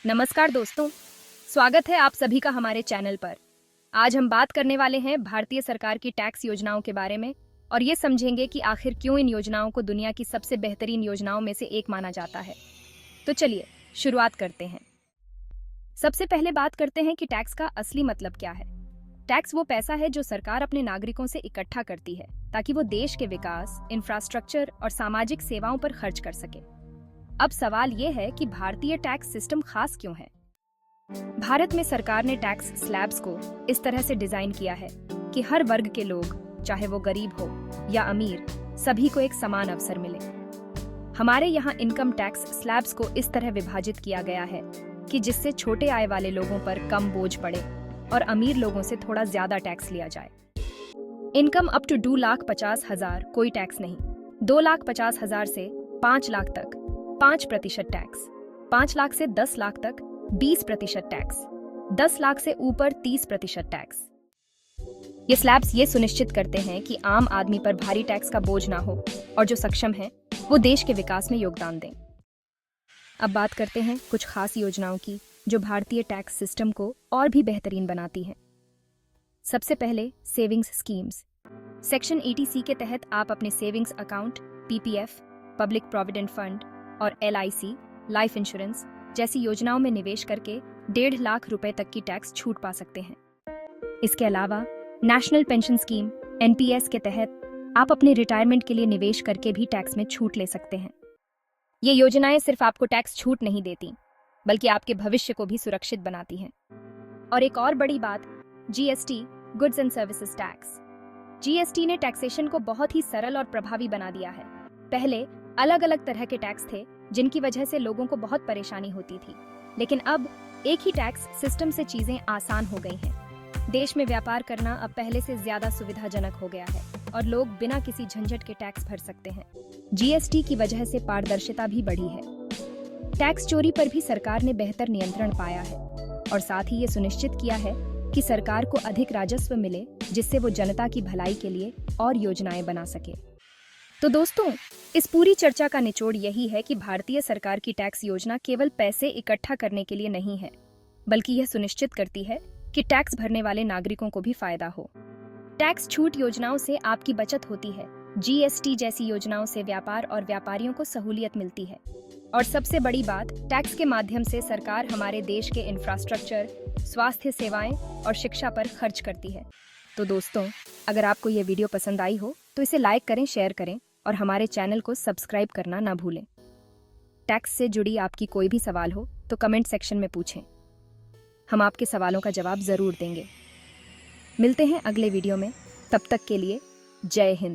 नमस्कार दोस्तों, स्वागत है आप सभी का हमारे चैनल पर। आज हम बात करने वाले हैं भारतीय सरकार की टैक्स योजनाओं के बारे में और ये समझेंगे कि आखिर क्यों इन योजनाओं को दुनिया की सबसे बेहतरीन योजनाओं में से एक माना जाता है। तो चलिए शुरुआत करते हैं। सबसे पहले बात करते हैं कि टैक्स का असली मतलब क्या है। टैक्स वो पैसा है जो सरकार अपने नागरिकों से इकट्ठा करती है ताकि वो देश के विकास, इंफ्रास्ट्रक्चर और सामाजिक सेवाओं पर खर्च कर सके। अब सवाल ये है कि भारतीय टैक्स सिस्टम खास क्यों है। भारत में सरकार ने टैक्स स्लैब्स को इस तरह से डिजाइन किया है कि हर वर्ग के लोग, चाहे वो गरीब हो या अमीर, सभी को एक समान अवसर मिले। हमारे यहाँ इनकम टैक्स स्लैब्स को इस तरह विभाजित किया गया है कि जिससे छोटे आय वाले लोगों पर कम बोझ पड़े और अमीर लोगों से थोड़ा ज्यादा टैक्स लिया जाए। इनकम अप टू 2,50,000 कोई टैक्स नहीं, 2,50,000 से 5 लाख तक 5% टैक्स, 5 लाख से 10 लाख तक 20% टैक्स, 10 लाख से ऊपर 30% टैक्स। ये स्लैब्स ये सुनिश्चित करते हैं कि आम आदमी पर भारी टैक्स का बोझ ना हो और जो सक्षम हैं वो देश के विकास में योगदान दें। अब बात करते हैं कुछ खास योजनाओं की जो भारतीय टैक्स सिस्टम को और भी बेहतरीन बनाती हैं। सबसे पहले सेविंग्स स्कीम्स। सेक्शन 80C के तहत आप अपने savings account, PPF, public provident fund और LIC, लाइफ इंश्योरेंस जैसी योजनाओं में निवेश करके 1.5 लाख रुपए तक की टैक्स छूट पा सकते हैं। इसके अलावा नेशनल पेंशन स्कीम NPS के तहत आप अपने रिटायरमेंट के लिए निवेश करके भी टैक्स में छूट ले सकते हैं। ये योजनाएं सिर्फ आपको टैक्स छूट नहीं देती, बल्कि आपके भविष्य को भी सुरक्षित बनाती हैं। और एक और बड़ी बात, GST, goods and services tax. GST ने टैक्सेशन को बहुत ही सरल और प्रभावी बना दिया है। पहले अलग अलग तरह के टैक्स थे जिनकी वजह से लोगों को बहुत परेशानी होती थी, लेकिन अब एक ही टैक्स सिस्टम से चीजें आसान हो गई हैं। देश में व्यापार करना अब पहले से ज्यादा सुविधाजनक हो गया है और लोग बिना किसी झंझट के टैक्स भर सकते हैं। GST की वजह से पारदर्शिता भी बढ़ी है। टैक्स चोरी पर भी सरकार ने बेहतर नियंत्रण पाया है और साथ ही ये सुनिश्चित किया है कि सरकार को अधिक राजस्व मिले, जिससे वो जनता की भलाई के लिए और योजनाएं बना सके। तो दोस्तों, इस पूरी चर्चा का निचोड़ यही है कि भारतीय सरकार की टैक्स योजना केवल पैसे इकट्ठा करने के लिए नहीं है, बल्कि यह सुनिश्चित करती है कि टैक्स भरने वाले नागरिकों को भी फायदा हो। टैक्स छूट योजनाओं से आपकी बचत होती है, GST जैसी योजनाओं से व्यापार और व्यापारियों को सहूलियत मिलती है, और सबसे बड़ी बात, टैक्स के माध्यम से सरकार हमारे देश के इंफ्रास्ट्रक्चर, स्वास्थ्य सेवाएं और शिक्षा पर खर्च करती है। तो दोस्तों, अगर आपको ये वीडियो पसंद आई हो तो इसे लाइक करें, शेयर करें और हमारे चैनल को सब्सक्राइब करना ना भूलें। टैक्स से जुड़ी आपकी कोई भी सवाल हो तो कमेंट सेक्शन में पूछें, हम आपके सवालों का जवाब जरूर देंगे। मिलते हैं अगले वीडियो में, तब तक के लिए जय हिंद।